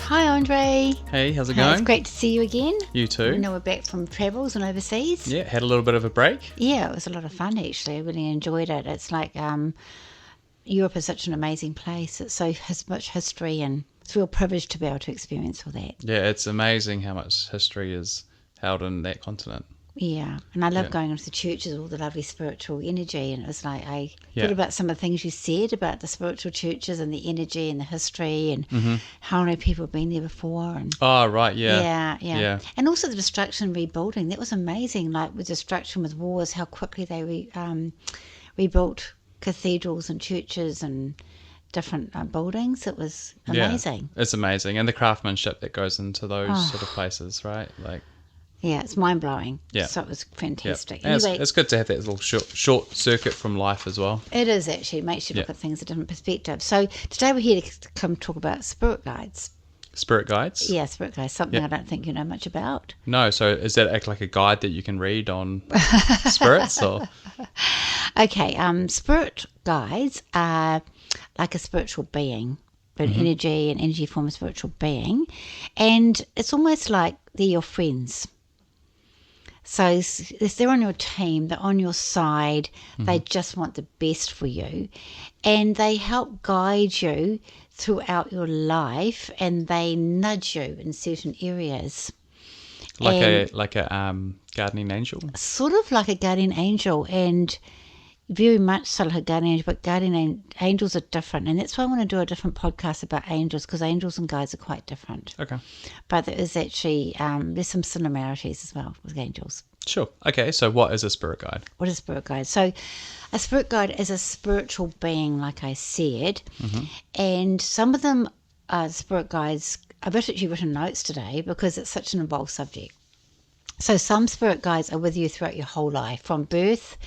Hi, Andre. Hey, how's it Hey, going? it's great to see you again. You too. I know we're back from travels and overseas. Yeah, had a little bit of a break. Yeah, it was a lot of fun actually. I really enjoyed it. It's like Europe is such an amazing place. It's so has much history, and it's a real privilege to be able to experience all that. Yeah, it's amazing how much history is held in that continent. Yeah, and I love Yeah. going into the churches, all the lovely spiritual energy. And it was like I Yeah. thought about some of the things you said about the spiritual churches and the energy and the history and how many people have been there before. And Oh, right, yeah. yeah. And also the destruction and rebuilding. That was amazing. Like with destruction, with wars, how quickly they rebuilt cathedrals and churches and different buildings. It was amazing. Yeah, it's amazing. And the craftsmanship that goes into those Oh. sort of places, right? Like, Yeah, it's mind-blowing. Yeah. So it was yeah. fantastic. And Anyway, it's good to have that little short circuit from life as well. it is actually. It makes you look Yeah. at things a different perspective. So today we're here to come talk about spirit guides. Spirit guides? Yeah, spirit guides, something Yeah. I don't think you know much about. No, so is that like a guide that you can read on spirits or? Okay, spirit guides are like a spiritual being, an energy form of spiritual being, and it's almost like they're your friends. So if they're on your team, they're on your side, they just want the best for you, and they help guide you throughout your life, and they nudge you in certain areas. And Like a gardening angel? sort of like a guardian angel, and very much so like a guardian angel, but angels are different, and that's why I want to do a different podcast about angels, because angels and guides are quite different. Okay. But there is actually there's some similarities as well with angels. Sure. Okay, so what is a spirit guide? What is a spirit guide? So a spirit guide is a spiritual being, like I said, and some of them are spirit guides. I've actually written notes today because it's such an involved subject. So some spirit guides are with you throughout your whole life, from birth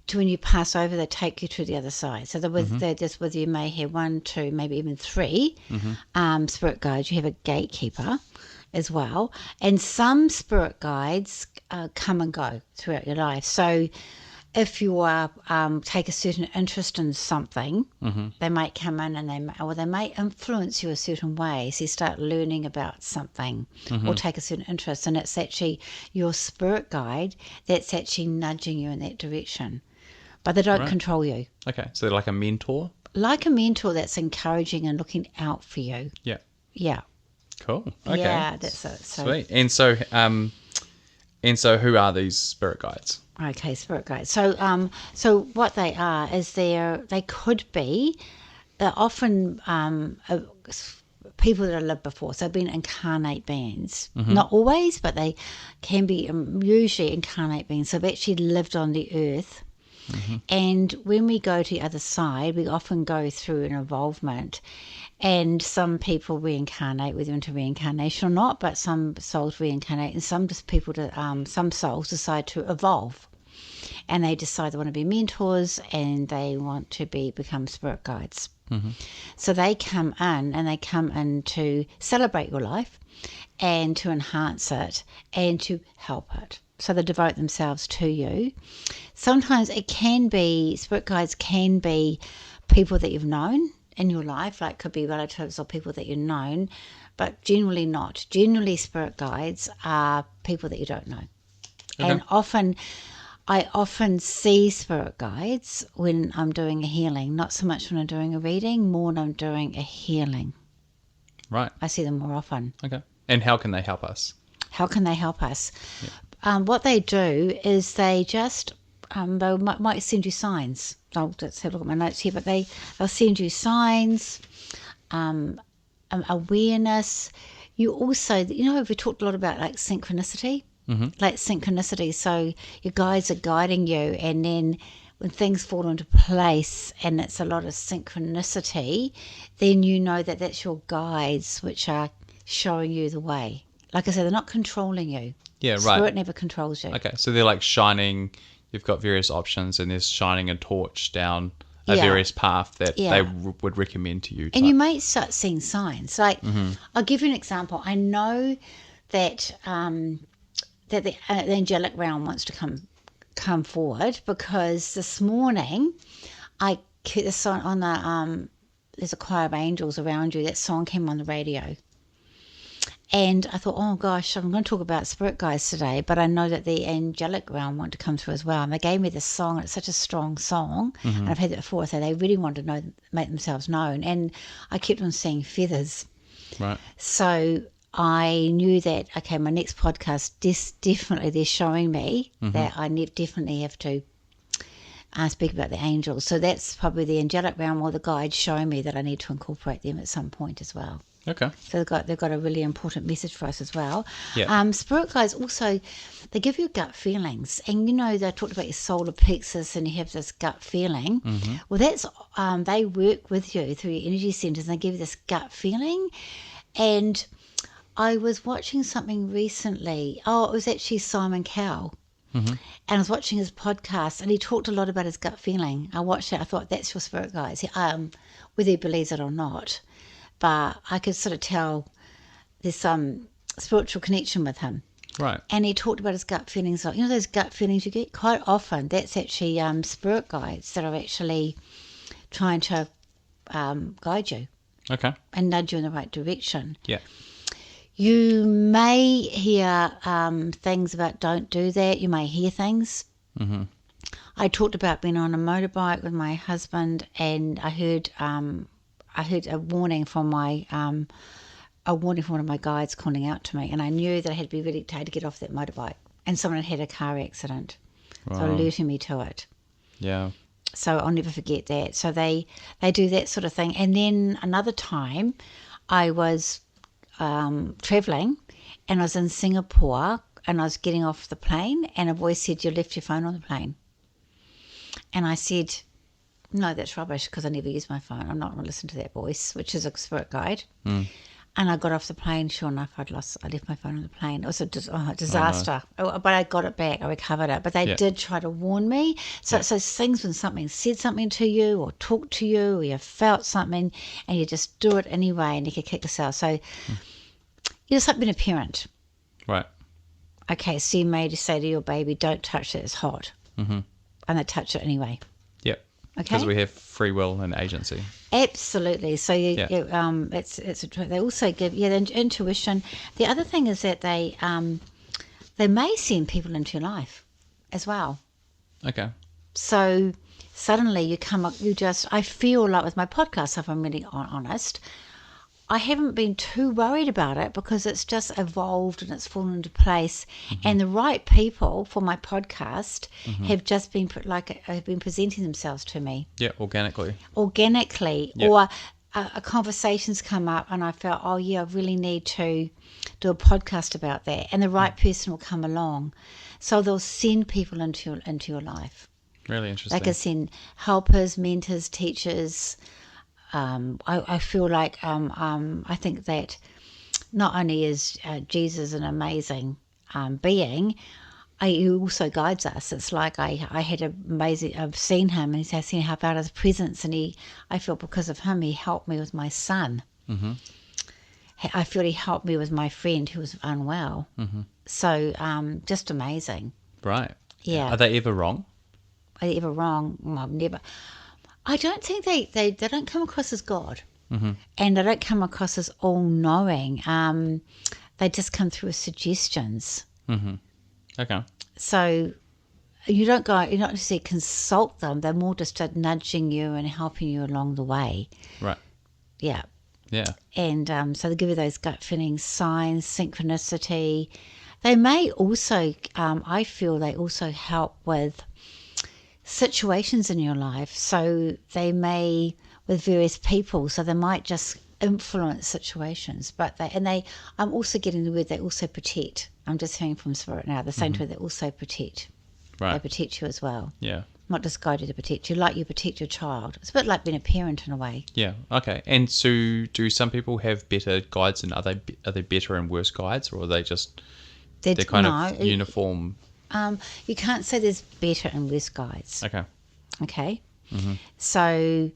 to when you pass over. They take you to the other side. So they're just with you. May have 1, 2, maybe even 3 spirit guides. You have a gatekeeper as well, and some spirit guides come and go throughout your life. So if you are take a certain interest in something, they might come in and they may influence you a certain way. So you start learning about something or take a certain interest, and it's actually your spirit guide that's actually nudging you in that direction. But they don't Right. control you. Okay, so they're like a mentor? Like a mentor that's encouraging and looking out for you. Yeah. Yeah. Cool. Okay. Yeah, that's it. So, Sweet. And so who are these spirit guides? okay, spirit guides. So what they are is they could be, they're often people that have lived before. So they've been incarnate beings. Not always, but they can be usually incarnate beings. So they've actually lived on the earth. And when we go to the other side, we often go through an evolvement. And some people reincarnate, whether into reincarnation or not, but some souls reincarnate, and some souls decide to evolve. And they decide they want to be mentors, and they want to become spirit guides. So they come in to celebrate your life and to enhance it and to help it. So they devote themselves to you. Sometimes spirit guides can be people that you've known in your life, like could be relatives or people that you've known, but generally not. Generally, spirit guides are people that you don't know. Okay. And I often see spirit guides when I'm doing a healing, not so much when I'm doing a reading, more when I'm doing a healing. Right. I see them more often. Okay. And how can they help us? How can they help us? What they do is they just, they might send you signs. I'll just have a look at my notes here, but they'll send you signs, awareness. You also, we talked a lot about like synchronicity. Like synchronicity. So your guides are guiding you, and then when things fall into place and it's a lot of synchronicity, then you know that that's your guides which are showing you the way. Like I said, they're not controlling you. Yeah, right. Spirit never controls you. Okay, so they're like shining, you've got various options, and they're shining a torch down a Yeah. various path that Yeah. they would recommend to you. And you may start seeing signs. Like, I'll give you an example. I know that that the angelic realm wants to come forward, because this morning I the song on the there's a choir of angels around you. That song came on the radio, And I thought, oh gosh, I'm going to talk about spirit guides today, but I know that the angelic realm want to come through as well. And they gave me this song. It's such a strong song, and I've had it before, so they really want to know, make themselves known. And I kept on seeing feathers. Right. So I knew that, okay, my next podcast, definitely they're showing me that I definitely have to speak about the angels. So that's probably the angelic realm or the guides showing me that I need to incorporate them at some point as well. Okay. So they've got a really important message for us as well. Yeah. Spirit guides also, they give you gut feelings. And, they talked about your solar plexus and you have this gut feeling. Well, that's they work with you through your energy centers and they give you this gut feeling. And I was watching something recently. Oh, it was actually Simon Cowell. And I was watching his podcast and he talked a lot about his gut feeling. I watched it. I thought, that's your spirit guides, whether he believes it or not. But I could sort of tell there's some spiritual connection with him. Right. And he talked about his gut feelings. Like, those gut feelings you get quite often, that's actually spirit guides that are actually trying to guide you. Okay. And nudge you in the right direction. Yeah. You may hear things about don't do that. You may hear things. I talked about being on a motorbike with my husband and I heard a warning from one of my guides calling out to me, and I knew that I had to be really tired to get off that motorbike. And someone had a car accident, so alerting me to it. Yeah. So I'll never forget that. So they do that sort of thing. And then another time, I was traveling, and I was in Singapore, and I was getting off the plane, and a voice said, "You left your phone on the plane." And I said, no, that's rubbish because I never use my phone. I'm not going to listen to that voice, which is a spirit guide. And I got off the plane. Sure enough, I left my phone on the plane. It was a disaster. But I got it back. I recovered it. But they did try to warn me. So things when something said something to you or talked to you or you felt something and you just do it anyway and you can kick yourself. So you're just like being a parent. Right. Okay, so you may just say to your baby, don't touch it, it's hot. And they touch it anyway. Yep. Okay. Because we have free will and agency. Absolutely. So they also give the intuition. The other thing is that they may send people into your life as well. Okay. So suddenly you come up. I feel like with my podcast, if I'm really honest, I haven't been too worried about it because it's just evolved and it's fallen into place. And the right people for my podcast have just been have been presenting themselves to me. Yeah, organically. Yep. Or a conversation's come up and I felt, oh yeah, I really need to do a podcast about that. And the right person will come along. So they'll send people into your life. Really interesting. They can send helpers, mentors, teachers. I feel like I think that not only is Jesus an amazing being, he also guides us. It's like I've seen him and I've seen how about his presence, and I feel because of him he helped me with my son. I feel he helped me with my friend who was unwell. So just amazing. Right. Yeah. Are they ever wrong? Are they ever wrong? Well, never. I don't think they don't come across as God, and they don't come across as all-knowing. They just come through as suggestions. Okay. So you not necessarily consult them. They're more just nudging you and helping you along the way. Right. Yeah. Yeah. And so they give you those gut feelings, signs, synchronicity. They may also, I feel they also help with situations in your life. So they may, with various people, so they might just influence situations. But I'm also getting the word they also protect. I'm just hearing from Spirit now. The same way they also protect. Right. They protect you as well. Yeah. Not just guide you to protect you, like you protect your child. It's a bit like being a parent in a way. Yeah. Okay. And so, do some people have better guides, and are they better and worse guides, or are they just they're kind of uniform? You can't say there's better and worse guides. Okay. So,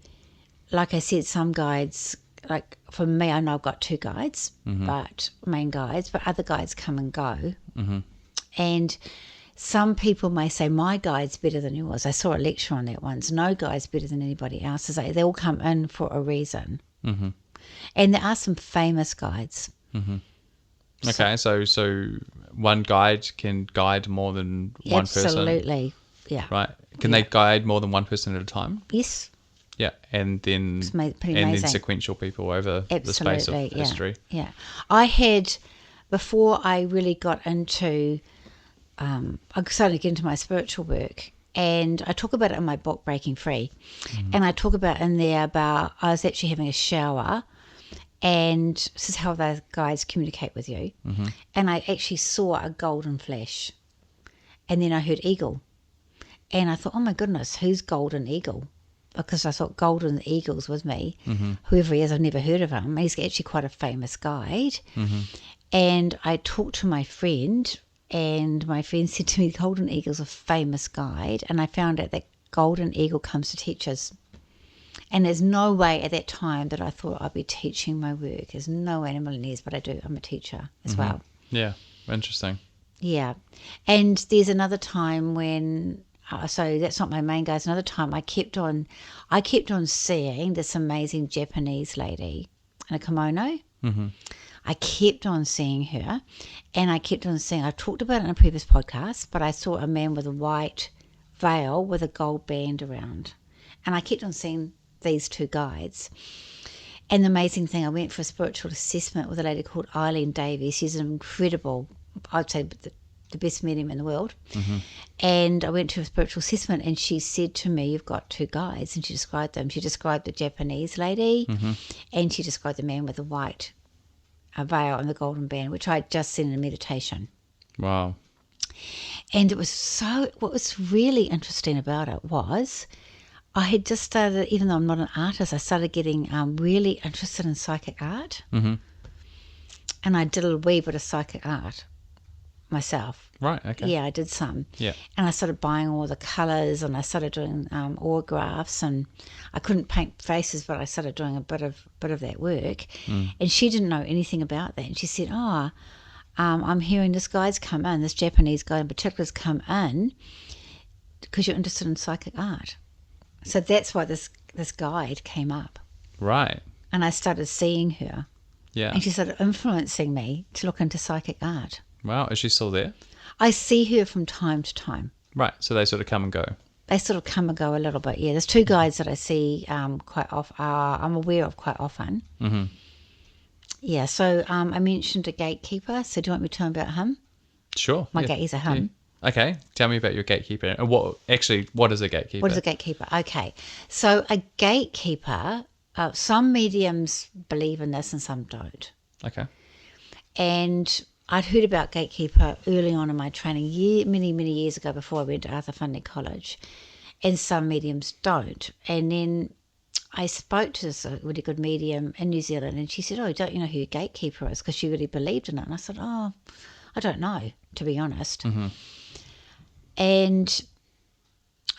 like I said, some guides, like for me, I know I've got two guides, but main guides, but other guides come and go. And some people may say, my guide's better than yours. I saw a lecture on that once. No guide's better than anybody else's. They all come in for a reason. And there are some famous guides. Okay, so one guide can guide more than one person. Absolutely, yeah. Right? Can they guide more than one person at a time? Yes. Yeah, and then It's pretty and amazing. then sequential people over the space of history. Yeah. I had, before I really got into, I started to get into my spiritual work, and I talk about it in my book, Breaking Free. And I talk about in there about, I was actually having a shower, and this is how those guys communicate with you. And I actually saw a golden flash, and then I heard eagle. And I thought, oh my goodness, who's Golden Eagle? Because I thought Golden Eagle's with me. Whoever he is, I've never heard of him. He's actually quite a famous guide. And I talked to my friend, and my friend said to me, Golden Eagle's a famous guide. And I found out that Golden Eagle comes to teach us. And there's no way at that time that I thought I'd be teaching my work. There's no way in a million years, but I do. I'm a teacher as well. Yeah, interesting. Yeah. And there's another time when... so that's not my main guys. Another time I kept on seeing this amazing Japanese lady in a kimono. I kept on seeing her, and I kept on seeing, I talked about it in a previous podcast, but I saw a man with a white veil with a gold band around. And I kept on seeing these two guides. And the amazing thing, I went for a spiritual assessment with a lady called Eileen Davies. She's an incredible, I'd say the best medium in the world. And I went to a spiritual assessment, and she said to me, you've got two guides, and she described them. She described the Japanese lady, and she described the man with the white veil and the golden band, which I had just seen in a meditation. Wow. And it was what was really interesting about it was I had just started, even though I'm not an artist, I started getting really interested in psychic art. And I did a wee bit of psychic art myself. Right, okay. Yeah, I did some. Yeah. And I started buying all the colours, and I started doing autographs, and I couldn't paint faces, but I started doing a bit of that work. And she didn't know anything about that. And she said, I'm hearing this guy's come in, this Japanese guy in particular has come in because you're interested in psychic art. So that's why this guide came up. Right. And I started seeing her. Yeah. And she started influencing me to look into psychic art. Wow, is she still there? I see her from time to time. Right, so they sort of come and go. They sort of come and go a little bit, yeah. There's two guides that I see quite often, I'm aware of quite often. Yeah, so I mentioned a gatekeeper, so do you want me to tell him about him? Sure. He's a him. Yeah. Okay, tell me about your gatekeeper. What is a gatekeeper? What is a gatekeeper? Okay, so a gatekeeper, some mediums believe in this and some don't. Okay. And I'd heard about gatekeeper early on in my training, many, many years ago before I went to Arthur Fundy College, and some mediums don't. And then I spoke to this really good medium in New Zealand, and she said, don't you know who your gatekeeper is? Because she really believed in it. And I said, I don't know, to be honest. And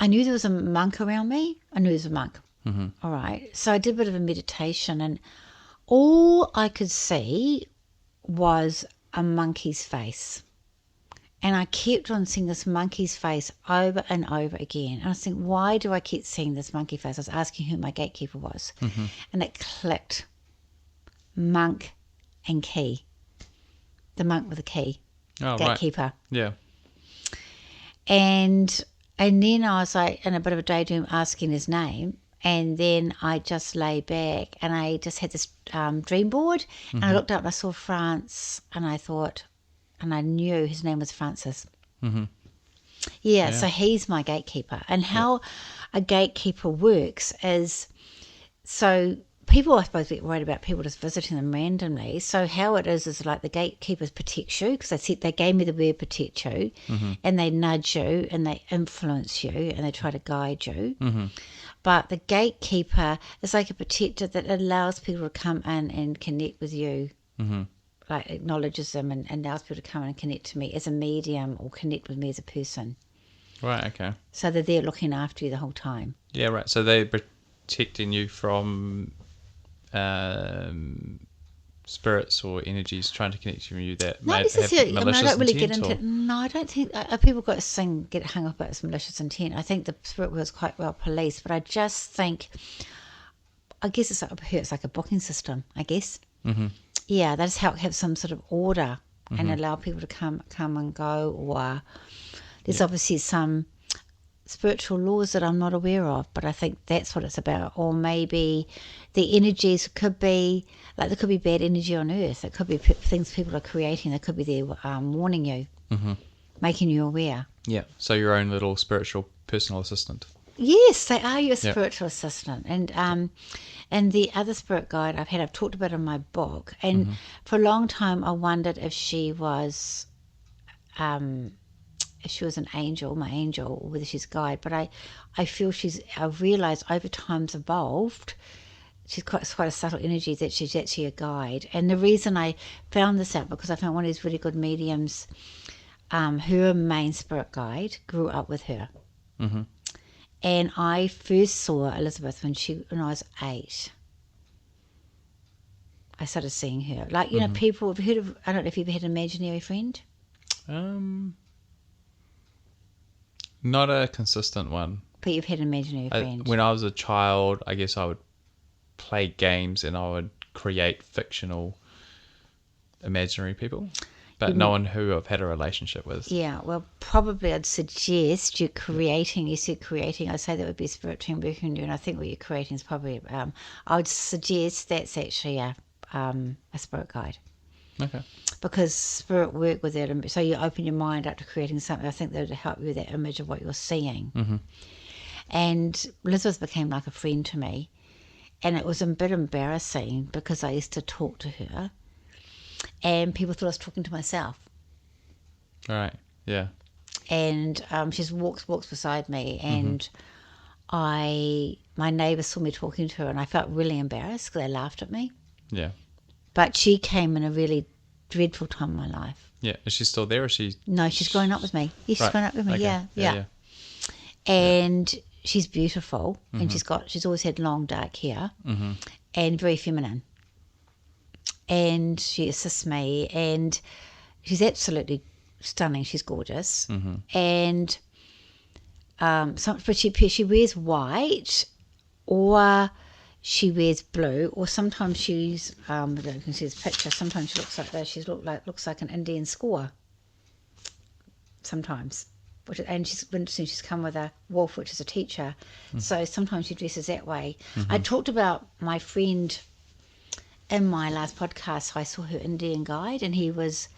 I knew there was a monk around me. I knew there was a monk. All right. So I did a bit of a meditation, and all I could see was a monkey's face. And I kept on seeing this monkey's face over and over again. And I was thinking, why do I keep seeing this monkey face? I was asking who my gatekeeper was. And it clicked. Monk and key. The monk with the key. Oh, gatekeeper. Right. Yeah. And then I was like in a bit of a daydream asking his name. And then I just lay back, and I just had this dream board, and I looked up and I saw France, and I thought, and I knew his name was Francis. Yeah, so he's my gatekeeper. And how a gatekeeper works is, so people are supposed to be worried about people just visiting them randomly. So how it is like the gatekeepers protect you, because they gave me the word protect you, and they nudge you, and they influence you, and they try to guide you. But the gatekeeper is like a protector that allows people to come in and connect with you, like acknowledges them and allows people to come in and connect to me as a medium or connect with me as a person. Right, okay. So they're there looking after you the whole time. Yeah, right. So they're protecting you from spirits or energies trying to connect with you that Not may necessarily. have malicious I don't really intent, get into. No, I don't think people get hung up about this malicious intent. I think the spirit world is quite well policed, but I just think, I guess it's like a booking system. I guess. Yeah, that's how it has some sort of order and allow people to come and go, or there's obviously some spiritual laws that I'm not aware of, but I think that's what it's about. Or maybe the energies could be, like there could be bad energy on Earth. It could be things people are creating that could be there warning you, making you aware. Yeah, so your own little spiritual personal assistant. Yes, they are your spiritual assistant. And the other spirit guide I've talked about in my book. And for a long time, I wondered if she was an angel, my angel, or whether she's a guide. But I feel I've realised over time's evolved. She's quite a subtle energy that she's actually a guide. And the reason I found this out, because I found one of these really good mediums, her main spirit guide grew up with her. Mm-hmm. And I first saw Elizabeth when I was 8. I started seeing her. Like, you know, people have heard of, I don't know if you've ever had an imaginary friend. Not a consistent one. But you've had an imaginary friend. When I was a child, I guess I would play games and I would create fictional imaginary people. But no one who I've had a relationship with. Yeah, well, probably I'd suggest you said creating, I'd say that would be spirit team working with you, and I think what you're creating is probably, I would suggest that's actually a spirit guide. Okay. Because spirit work with that, so you open your mind up to creating something, I think that would help you with that image of what you're seeing. Mm-hmm. And Elizabeth became like a friend to me, and it was a bit embarrassing because I used to talk to her, and people thought I was talking to myself. All right. Yeah. And she just walks beside me, and my neighbour saw me talking to her, and I felt really embarrassed because they laughed at me. Yeah. But she came in a really dreadful time in my life. Yeah. Is she still there, or is she? No, she's grown up with me. Yes, she's grown up with me. Okay. Yeah. And she's beautiful, and she's always had long dark hair, and very feminine. And she assists me, and she's absolutely stunning. She's gorgeous, and but she wears white, or she wears blue, or sometimes she's I don't know if you can see this picture. Sometimes she looks like that. She looks like an Indian squaw. Sometimes, and she's come with a wolf, which is a teacher. So sometimes she dresses that way. I talked about my friend in my last podcast. So I saw her Indian guide, and he was,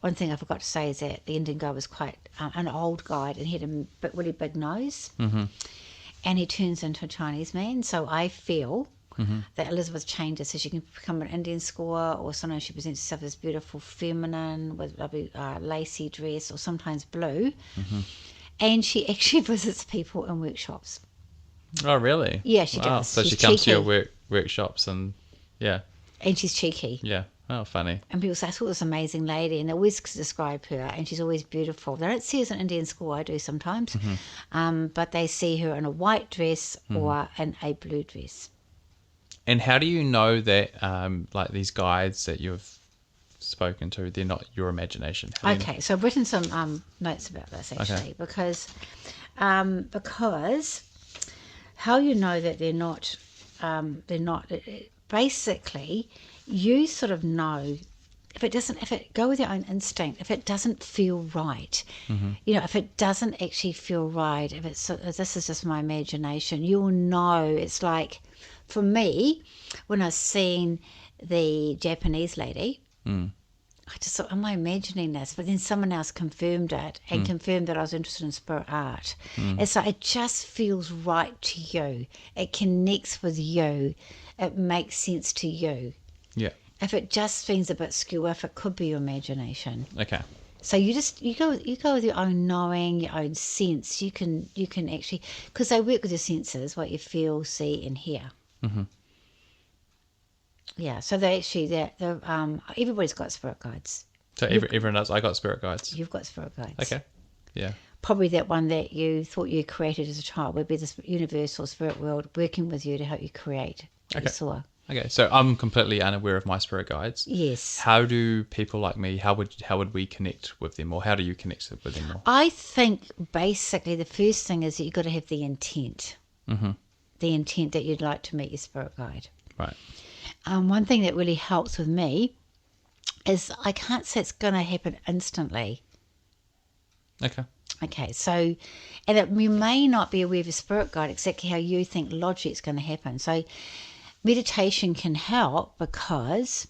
one thing I forgot to say is that the Indian guide was quite an old guide, and he had a really big nose, and he turns into a Chinese man. So I feel that Elizabeth changes, so she can become an Indian squaw, or sometimes she presents herself as beautiful feminine with a lacy dress, or sometimes blue, and she actually visits people in workshops. Oh, really? Yeah, she does. So she comes to your workshops, and and she's cheeky. Yeah. Oh, funny. And people say, I saw this amazing lady, and they always describe her, and she's always beautiful. They don't see her as an Indian squaw, I do sometimes, but they see her in a white dress or in a blue dress. And how do you know that, like these guides that you've spoken to, they're not your imagination? Okay, so I've written some notes about this, actually, because how you know that they're not, basically, you sort of know if it go with your own instinct, if it doesn't feel right, if it doesn't actually feel right, if this is just my imagination, you'll know. It's like, for me, when I was seeing the Japanese lady, I just thought, am I imagining this? But then someone else confirmed it, and confirmed that I was interested in spirit art. It's like, it just feels right to you. It connects with you. It makes sense to you. Yeah. If it just seems a bit skew, if it could be your imagination. Okay. So you go with your own knowing, your own sense. You can actually, because they work with your senses, what you feel, see, and hear. Yeah. So everybody's got spirit guides. So everyone does. I got spirit guides. You've got spirit guides. Okay. Yeah. Probably that one that you thought you created as a child would be this universal spirit world working with you to help you create what you saw. Okay, so I'm completely unaware of my spirit guides. Yes. How do people like me, how would we connect with them, or how do you connect with them more? I think basically the first thing is that you've got to have the intent. The intent that you'd like to meet your spirit guide. Right. One thing that really helps with me is I can't say it's going to happen instantly. Okay, so, and you may not be aware of your spirit guide exactly how you think logic's going to happen. So meditation can help because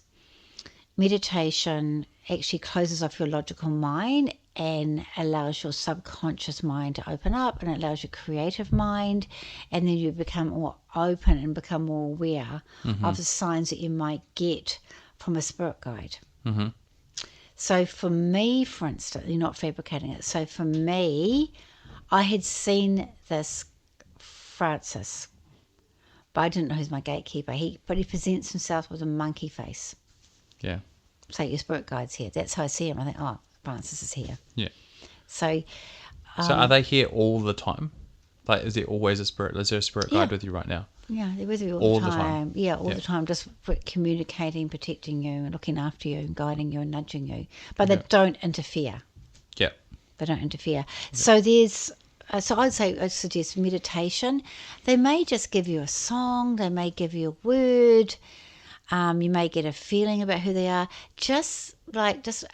meditation actually closes off your logical mind and allows your subconscious mind to open up, and it allows your creative mind, and then you become more open and become more aware of the signs that you might get from a spirit guide. Mm-hmm. So for me, for instance, you're not fabricating it. So for me, I had seen this Francis, but I didn't know who's my gatekeeper. But he presents himself with a monkey face. Yeah. So your spirit guide's here. That's how I see him. I think, oh, Francis is here. Yeah. So are they here all the time? Like, is there always a spirit? Is there a spirit guide with you right now? Yeah, they're with you all the time. Yeah, all Yeah. the time, just communicating, protecting you, and looking after you, and guiding you, and nudging you. But they don't interfere. Yeah. They don't interfere. So there's, so I'd suggest meditation. They may just give you a song. They may give you a word. You may get a feeling about who they are.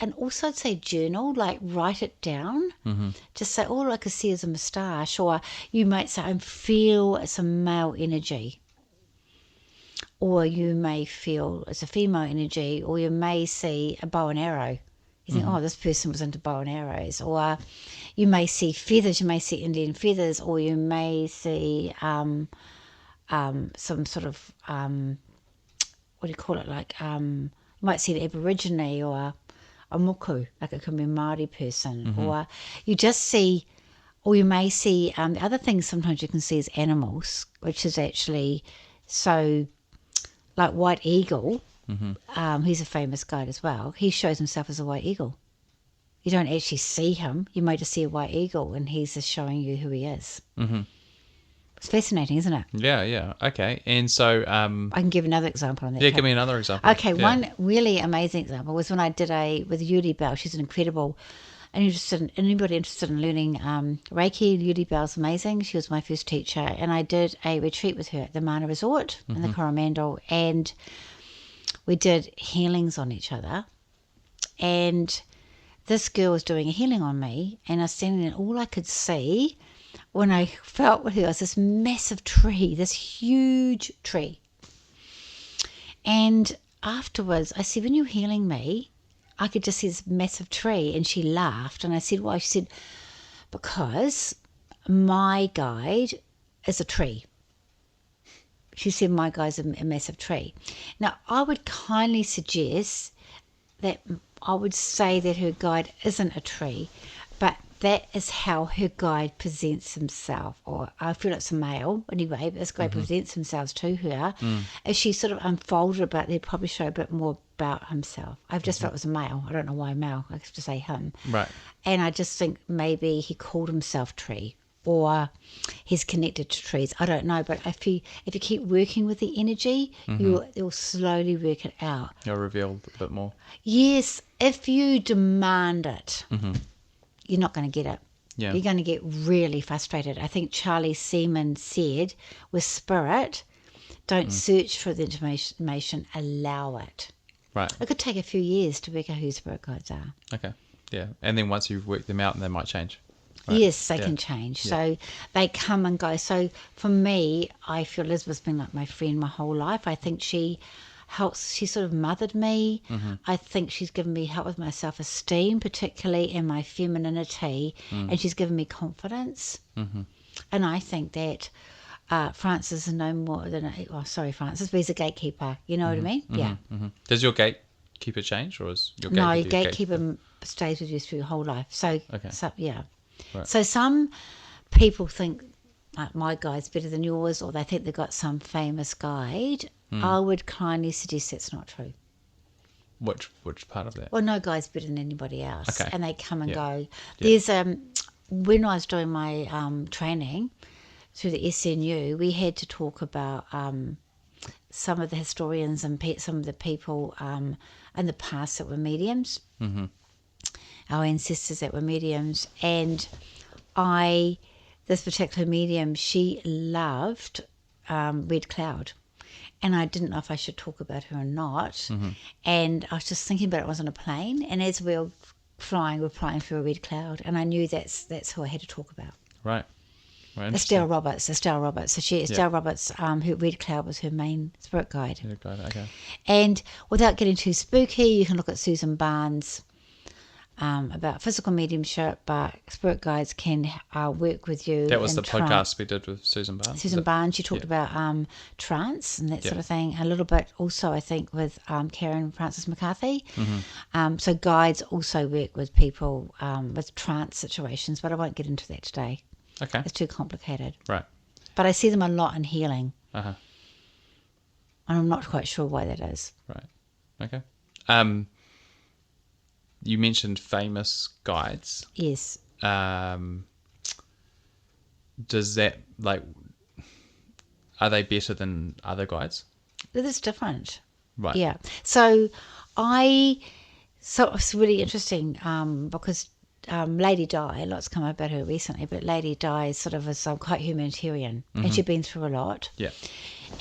And also I'd say journal, like write it down. Mm-hmm. Just say, all I can see is a moustache. Or you might say, I feel some male energy. Or you may feel it's a female energy. Or you may see a bow and arrow. You think, oh, this person was into bow and arrows. Or you may see feathers. You may see Indian feathers. Or you may see some sort of... what do you call it? Like, you might see an Aborigine or a muku, like it could be a Māori person. Mm-hmm. Or you just see, or you may see, the other things sometimes you can see is animals, which is actually like White Eagle. Mm-hmm. He's a famous guide as well. He shows himself as a white eagle. You don't actually see him. You might just see a white eagle, and he's just showing you who he is. Mm-hmm. It's fascinating, isn't it? Yeah. Okay. And so... I can give another example on that. Yeah, give me another example. Okay, one really amazing example was when I did with Yuri Bell. She's an incredible... anybody interested in learning Reiki, Yuri Bell's amazing. She was my first teacher. And I did a retreat with her at the Mana Resort in the Coromandel. And we did healings on each other. And this girl was doing a healing on me. And I was standing there, and all I could see... when I felt with her, was this massive tree, this huge tree. And afterwards, I said, when you're healing me, I could just see this massive tree. And she laughed. And I said, why? She said, because my guide is a tree. She said, my guide's a massive tree. Now, I would kindly suggest that I would say that her guide isn't a tree, but that is how her guide presents himself, or I feel it's a male anyway, but this guide presents himself to her. As she sort of unfolded about, they'd probably show a bit more about himself. I've just felt it was a male. I don't know why male. I have to say him. Right. And I just think maybe he called himself Tree, or he's connected to trees. I don't know, but if you keep working with the energy, you'll slowly work it out. You'll reveal a bit more. Yes, if you demand it. You're not going to get it. Yeah. You're going to get really frustrated. I think Charlie Seaman said, with spirit, don't search for the information, allow it. Right. It could take a few years to work out who spirit guides are. Okay. Yeah. And then once you've worked them out, they might change. Right. Yes, they can change. Yeah. So they come and go. So for me, I feel Elizabeth's been like my friend my whole life. I think she sort of mothered me. I think she's given me help with my self-esteem, particularly in my femininity, and she's given me confidence. And I think that Francis is no more than Francis, but he's a gatekeeper. You know what I mean? Yeah. Does your gatekeeper change, or is your gatekeeper? No, your gatekeeper stays with you through your whole life. So, okay. Yeah. Right. So some people think like my guide's better than yours, or they think they've got some famous guide. I would kindly suggest that's not true. Which part of that? Well, no guy's better than anybody else. Okay. And they come and go. Yeah. There's when I was doing my training through the SNU, we had to talk about some of the historians and some of the people in the past that were mediums, our ancestors that were mediums. And this particular medium, she loved Red Cloud. and I didn't know if I should talk about her or not. And I was just thinking about it. I was on a plane, and as we were flying through a red cloud, and I knew that's who I had to talk about. Right. Estelle Roberts. So Estelle Roberts, her red cloud was her main spirit guide. Okay. And without getting too spooky, you can look at Susan Barnes about physical mediumship, but spirit guides can work with you. That was the podcast we did with Susan Barnes. Susan Barnes, she talked about trance and that sort of thing. A little bit also, I think, with Karen Francis McCarthy. So guides also work with people with trance situations, but I won't get into that today. Okay. It's too complicated. Right. But I see them a lot in healing. Uh-huh. And I'm not quite sure why that is. Right. Okay. You mentioned famous guides. Yes. Does that, are they better than other guides? It's different. Right. Yeah. So it's really interesting because Lady Di, a lot's come about her recently, but Lady Di sort of was quite humanitarian, and she'd been through a lot. Yeah.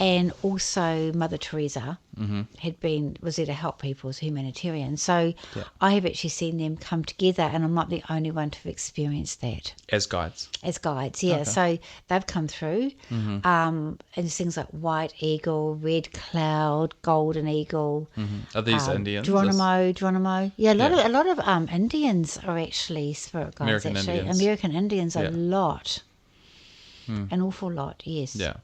And also Mother Teresa was there to help people as humanitarian. So I have actually seen them come together, and I'm not the only one to have experienced that. As guides? As guides, yeah. Okay. So they've come through, and things like White Eagle, Red Cloud, Golden Eagle. Are these Indians? Geronimo. Yeah, a lot of Indians are actually spirit guides. American Indians, a lot. An awful lot, yes. Yeah.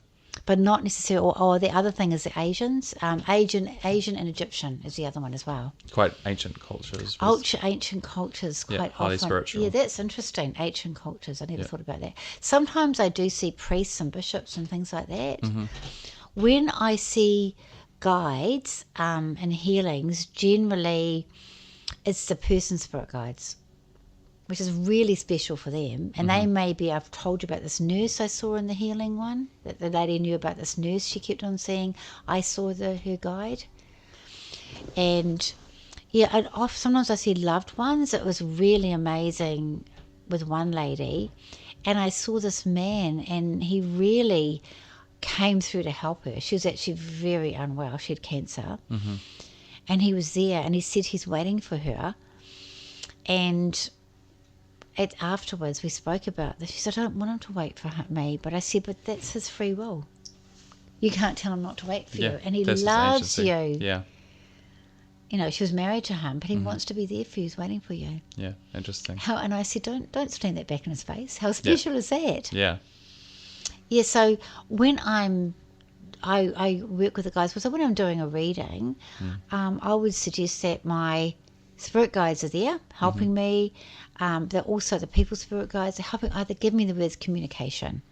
But not necessarily. Or the other thing is the Asians. Asian and Egyptian is the other one as well. Quite ancient cultures. Ancient cultures, quite highly often. Spiritual. Yeah, that's interesting. Ancient cultures. I never thought about that. Sometimes I do see priests and bishops and things like that. When I see guides and healings, generally it's the person's spirit guides, which is really special for them. And they I've told you about this nurse I saw in the healing one, that the lady knew about this nurse she kept on saying, I saw her guide. And sometimes I see loved ones. It was really amazing with one lady, and I saw this man, and he really came through to help her. She was actually very unwell. She had cancer. And he was there, and he said he's waiting for her. And afterwards we spoke about this. She said, I don't want him to wait for me. But I said, but that's his free will. You can't tell him not to wait for you. And he loves you. Yeah. You know, she was married to him, but he wants to be there for you. He's waiting for you. Yeah, interesting. And I said, don't stand that back in his face. How special is that? Yeah. Yeah, so when I work with the guys, so when I'm doing a reading, I would suggest that my spirit guides are there helping me. They're also the people's spirit guides. They're helping either give me the words communication.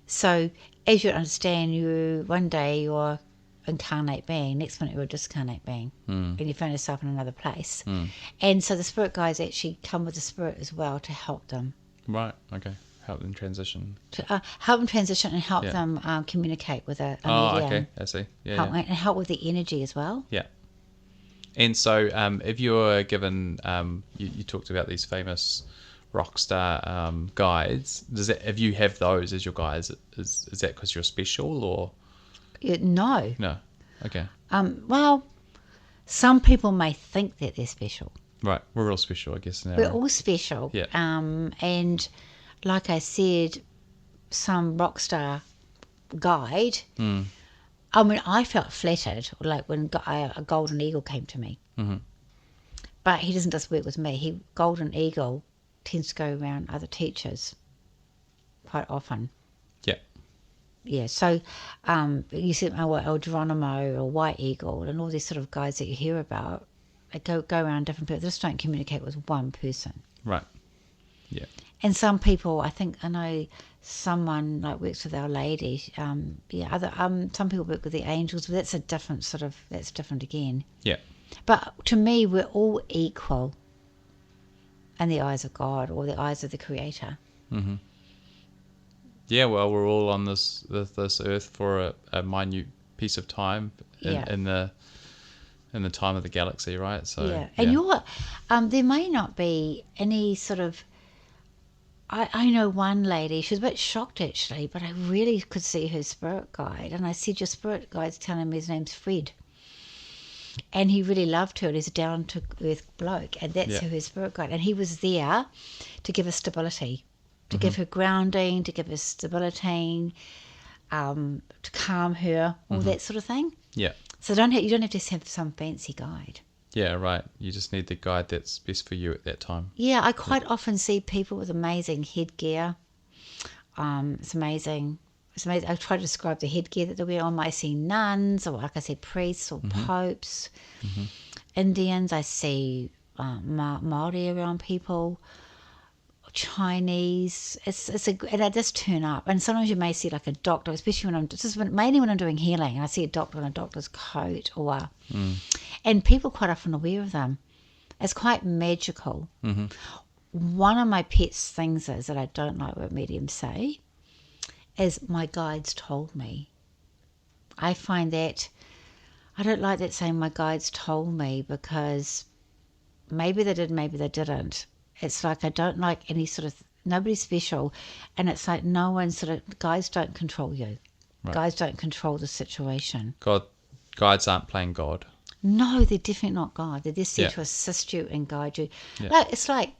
So as you understand, one day you're incarnate being, next minute you're a discarnate being, and you find yourself in another place. And so the spirit guides actually come with the spirit as well to help them. Right, okay. Help them transition. Help them transition and help them communicate with a medium. Okay, I see. Yeah, And help with the energy as well. Yeah. And so if you're given, you talked about these famous rock star guides. If you have those as your guides, is that because you're special or? No. No. Okay. Well, some people may think that they're special. Right. We're all special, I guess. Now. We're all special. Yeah. And like I said, some rock star guide. I mean, I felt flattered, like when a golden eagle came to me. But he doesn't just work with me. Golden eagle tends to go around other teachers quite often. Yeah. Yeah, so you see El Geronimo or White Eagle and all these sort of guys that you hear about, they go around different people. They just don't communicate with one person. Right. Yeah. And some people, I know someone like works with Our Lady. Some people work with the angels, but that's different again. Yeah. But to me, we're all equal in the eyes of God or the eyes of the Creator. Yeah, well, we're all on this earth for a minute piece of time in the time of the galaxy, right? So and there may not be any sort of I know one lady, she was a bit shocked actually, but I really could see her spirit guide. And I said, your spirit guide's telling me his name's Fred. And he really loved her, and he's a down-to-earth bloke, and that's Yeah. who his spirit guide. And he was there to give her stability, to give her grounding, to give her stability, to calm her, all that sort of thing. Yeah. So you don't have to have some fancy guide. Yeah, right. You just need the guide that's best for you at that time. Yeah, I quite often see people with amazing headgear. It's amazing. It's amazing. I try to describe the headgear that they wear on. I see nuns, or like I said, priests or popes, Indians. I see Maori around people, Chinese. And I just turn up. And sometimes you may see like a doctor, especially mainly when I'm doing healing, and I see a doctor in a doctor's coat, and people quite often are aware of them. It's quite magical. One of my pet things is that I don't like what mediums say is my guides told me. I find that I don't like that saying my guides told me, because maybe they did, maybe they didn't. It's like I don't like any sort of, nobody's special, and it's like no one guides don't control you. Right. Guides don't control the situation. Guides aren't playing God. No, they're definitely not God. They're just there Yeah. to assist you and guide you. Yeah. It's like,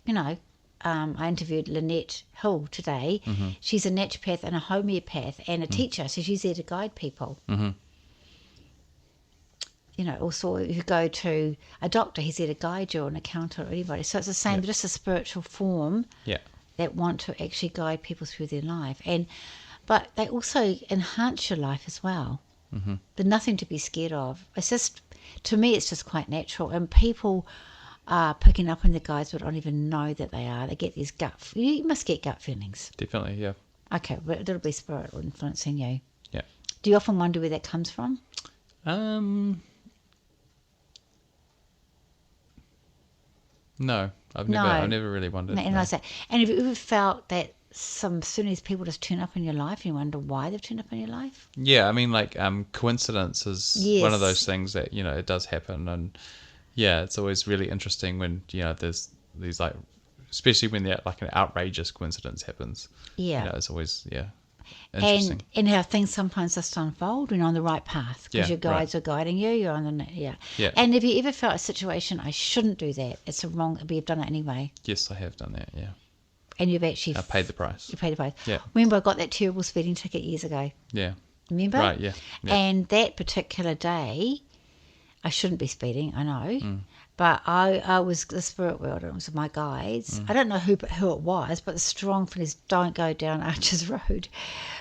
I interviewed Lynette Hill today. She's a naturopath and a homeopath and a teacher, so she's there to guide people. Also if you go to a doctor, he's there to guide you, or an accountant, or anybody. So it's the same, just a spiritual form Yeah. that want to actually guide people through their life. But they also enhance your life as well. There's nothing to be scared of. It's just, to me, it's just quite natural. And people are picking up on the guides but don't even know that they are. They get these you must get gut feelings. Definitely, yeah. Okay, but it'll be spirit influencing you. Yeah. Do you often wonder where that comes from? No, I've never really wondered. And No. I say, and have you ever felt that some soon as people just turn up in your life, and you wonder why they've turned up in your life? Yeah, I mean, like, coincidence is one of those things that, it does happen. And yeah, it's always really interesting when, there's these, like, especially when like an outrageous coincidence happens. Yeah. It's always, interesting. And how things sometimes just unfold when you're on the right path, because Yeah, your guides are guiding you. You're on the Yeah. And have you ever felt a situation, I shouldn't do that? It's a wrong, but you've done it anyway, Yes, I have done that, yeah. and you've actually I paid the price. You paid the price. Yeah. Remember, I got that terrible speeding ticket years ago. Yeah. Remember? Right, yeah. And that particular day, I shouldn't be speeding, I know. But I was the spirit world, and it was my guides. I don't know who it was, but the strong feelings, don't go down Arches Road,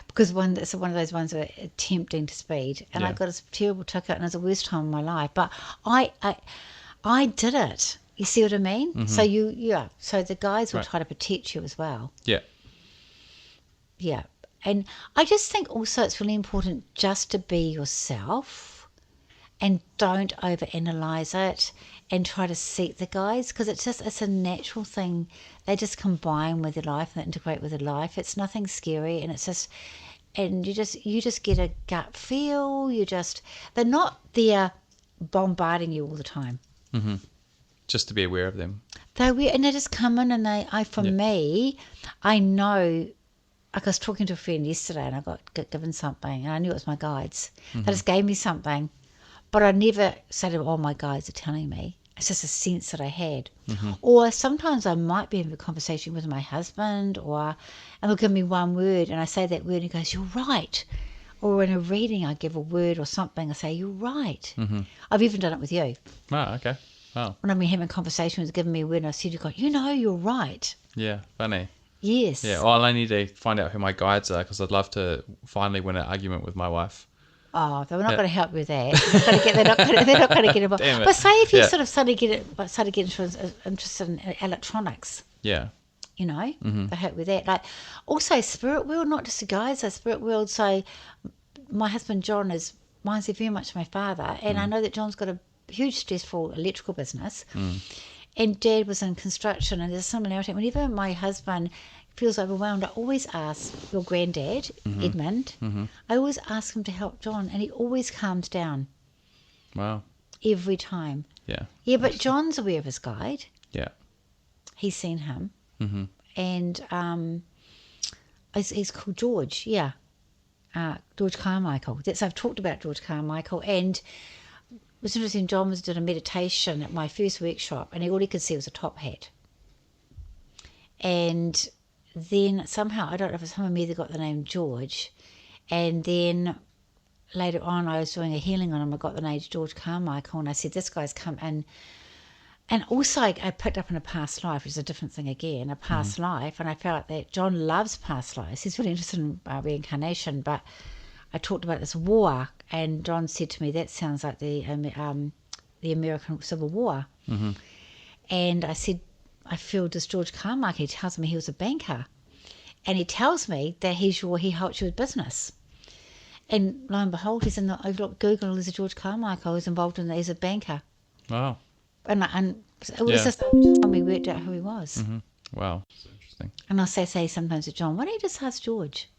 because it's one of those ones that are attempting to speed. And I Yeah. got a terrible ticket, and it was the worst time of my life. But I did it. You see what I mean? So so the guides will Right. try to protect you as well. Yeah. Yeah. And I just think also it's really important just to be yourself, and don't overanalyze it, and try to seek the guides, because it's a natural thing. They just combine with your life and they integrate with your life. It's nothing scary, and it's just, and you just get a gut feel. They're not there bombarding you all the time. Just to be aware of them. And they just come in, and me, I know. Like I was talking to a friend yesterday, and I got given something, and I knew it was my guides. They just gave me something, but I never said, "Oh, my guides are telling me." It's just a sense that I had. Or sometimes I might be in a conversation with my husband, and they'll give me one word, and I say that word, and he goes, "You're right." Or in a reading, I give a word or something, I say, "You're right." I've even done it with you. Oh, okay. Wow. When I've been having conversations, giving me a word, and I said, "You go, you're right." Yeah, funny. Yes. Yeah, well, I need to find out who my guides are, because I'd love to finally win an argument with my wife. Oh, they're not going to help you with that. They're not going to get involved. Damn it. But say if you Yeah. sort of started getting interested in electronics, Yeah. they help with that. Like also spirit world, not just the guys, a spirit world. So my husband John reminds me very much of my father, and I know that John's got a huge stressful electrical business, and Dad was in construction, and there's a similarity. Whenever my husband feels overwhelmed, I always ask your granddad, Edmund, I always ask him to help John, and he always calms down Wow. every time. Yeah. Yeah, but John's aware of his guide. Yeah. He's seen him. and he's called George. Yeah, George Carmichael. I've talked about George Carmichael, and it was interesting. John was doing a meditation at my first workshop, and all he could see was a top hat. And then somehow, I don't know if it's someone either got the name George, and then later on I was doing a healing on him. I got the name George Carmichael, and I said, this guy's come in. And also I picked up in a past life, which is a different thing again, a past life, and I felt that John loves past lives. He's really interested in reincarnation, but I talked about this war, and John said to me, that sounds like the American Civil War. Mm-hmm. And I said, I feel this George Carmichael, he tells me he was a banker. And he tells me that he helped you with business. And lo and behold, he's in Google, there's a George Carmichael who's involved in that. He's a banker. Wow. And it was just over time we worked out who he was. Mm-hmm. Wow. That's interesting. And I'll say sometimes to John, why don't you just ask George?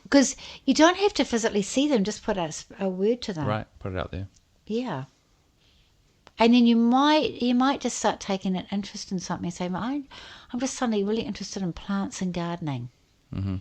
Because you don't have to physically see them, just put out a word to them. Right, put it out there. Yeah. And then you might just start taking an interest in something and say, I'm just suddenly really interested in plants and gardening. Mm-hmm.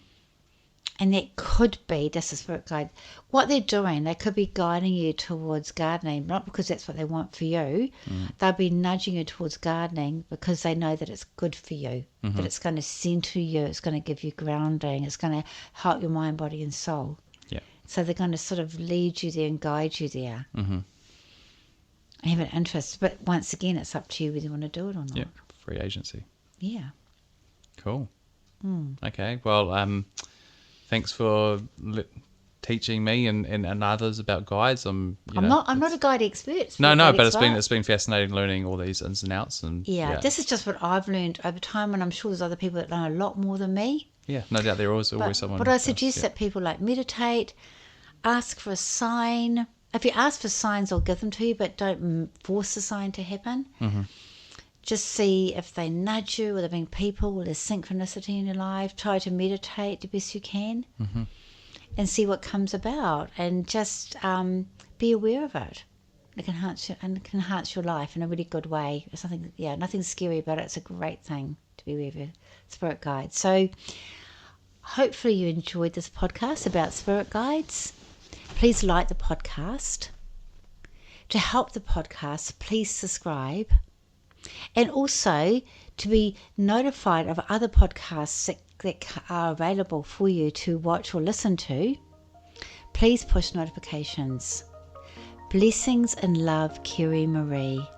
And that could be just a spirit guide. What they're doing, they could be guiding you towards gardening, not because that's what they want for you. They'll be nudging you towards gardening because they know that it's good for you, that it's going to center you, it's going to give you grounding, it's going to help your mind, body and soul. Yeah. So they're going to sort of lead you there and guide you there. Mm-hmm. I have an interest, but once again, it's up to you whether you want to do it or not. Yeah, free agency. Yeah. Cool. Okay, well, thanks for teaching me and others about guides. I'm not a guide expert. No, but it's been fascinating learning all these ins and outs. And yeah, this is just what I've learned over time, and I'm sure there's other people that know a lot more than me. Yeah, no doubt always someone. But I suggest that people meditate, ask for a sign. If you ask for signs, I'll give them to you, but don't force the sign to happen. Mm-hmm. Just see if they nudge you, or they're being people, or there's synchronicity in your life. Try to meditate the best you can, and see what comes about. And just be aware of it. It can enhance your life in a really good way. It's nothing scary about it. It's a great thing to be aware of your spirit guides. So hopefully you enjoyed this podcast about spirit guides. Please like the podcast. To help the podcast, please subscribe. And also to be notified of other podcasts that are available for you to watch or listen to, please push notifications. Blessings and love, Kerry Marie.